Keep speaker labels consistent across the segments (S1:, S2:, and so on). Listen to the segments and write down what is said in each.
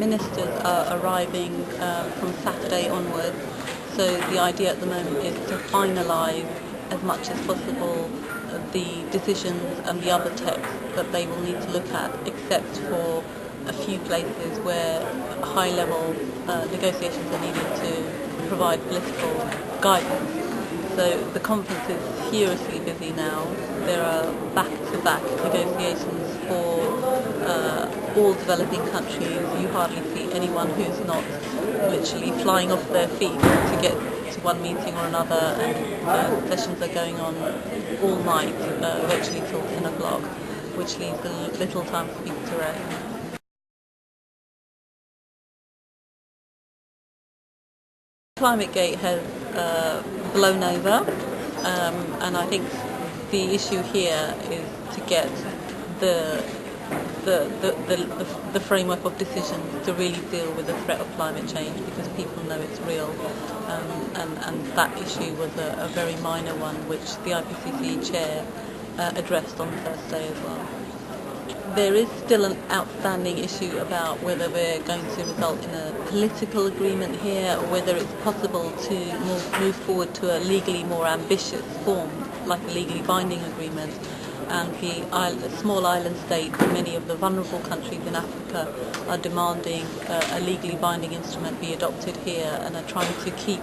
S1: ministers are arriving from Saturday onwards, so the idea at the moment is to finalise as much as possible the decisions and the other texts that they will need to look at, except for a few places where high-level negotiations are needed to provide political guidance. So the conference is furiously busy now. There are back-to-back negotiations for all developing countries. You hardly see anyone who's not literally flying off their feet to get to one meeting or another, and sessions are going on all night, virtually till 10 o'clock, which leaves little time for people to rest. ClimateGate has blown over, and I think the issue here is to get the framework of decisions to really deal with the threat of climate change, because people know it's real, and that issue was a very minor one which the IPCC chair addressed on Thursday as well. There is still an outstanding issue about whether we're going to result in a political agreement here, or whether it's possible to move forward to a legally more ambitious form, like a legally binding agreement. And the small island states, many of the vulnerable countries in Africa, are demanding a legally binding instrument be adopted here, and are trying to keep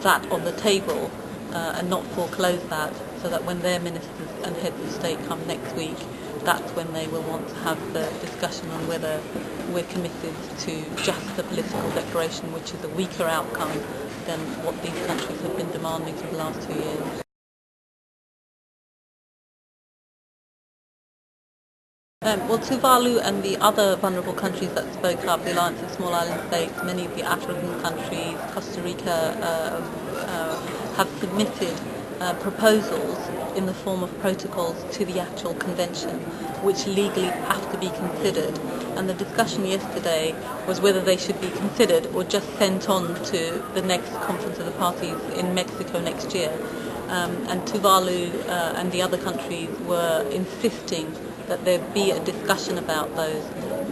S1: that on the table and not foreclose that, so that when their ministers and heads of state come next week, that's when they will want to have the discussion on whether we're committed to just a political declaration, which is a weaker outcome than what these countries have been demanding for the last 2 years. Well, Tuvalu and the other vulnerable countries that spoke up, the Alliance of Small Island States, many of the African countries, Costa Rica, have submitted proposals in the form of protocols to the actual convention, which legally have to be considered. And the discussion yesterday was whether they should be considered or just sent on to the next Conference of the Parties in Mexico next year. And Tuvalu and the other countries were insisting that there be a discussion about those.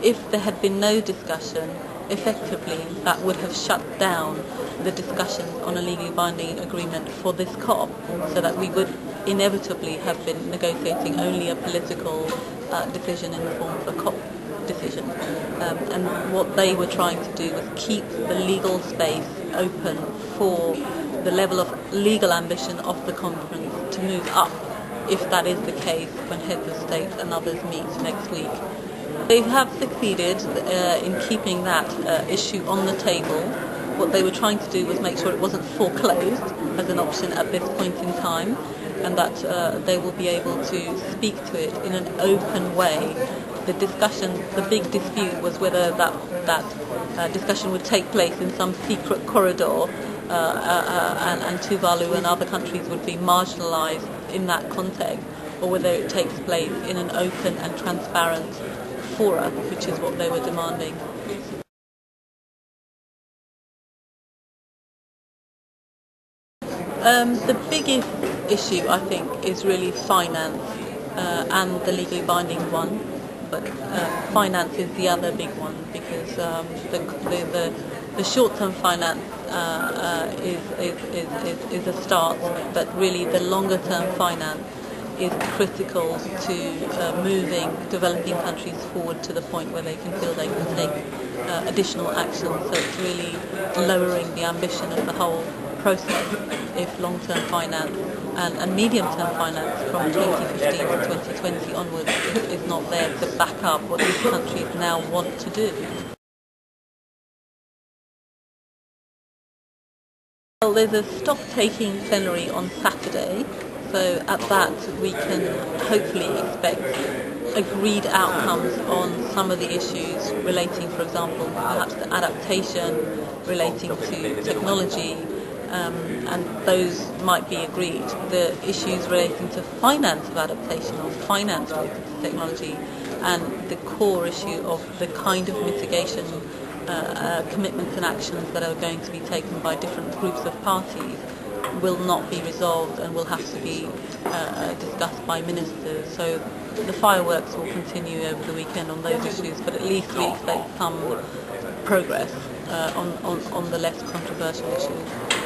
S1: If there had been no discussion, effectively that would have shut down the discussions on a legally binding agreement for this COP, so that we would inevitably have been negotiating only a political decision in the form of a COP decision. And what they were trying to do was keep the legal space open for the level of legal ambition of the conference to move up, if that is the case when heads of state and others meet next week. They have succeeded in keeping that issue on the table. What they were trying to do was make sure it wasn't foreclosed as an option at this point in time, and that they will be able to speak to it in an open way. The discussion, the big dispute, was whether that discussion would take place in some secret corridor, and Tuvalu and other countries would be marginalised in that context, or whether it takes place in an open and transparent fora, which is what they were demanding. The biggest issue, I think, is really finance, and the legally binding one. But finance is the other big one, because the short-term finance is a start, but really the longer-term finance is critical to moving developing countries forward to the point where they can feel they can take additional action. So it's really lowering the ambition of the whole process if long-term finance and medium-term finance from 2015 to 2020 onwards is not there to back up what these countries now want to do. Well, there's a stock-taking plenary on Saturday, so at that we can hopefully expect agreed outcomes on some of the issues relating, for example, perhaps to adaptation, relating to technology, and those might be agreed. The issues relating to finance of adaptation or finance related to technology, and the core issue of the kind of mitigation commitments and actions that are going to be taken by different groups of parties will not be resolved and will have to be discussed by ministers. So the fireworks will continue over the weekend on those issues, but at least we expect some progress on the less controversial issues.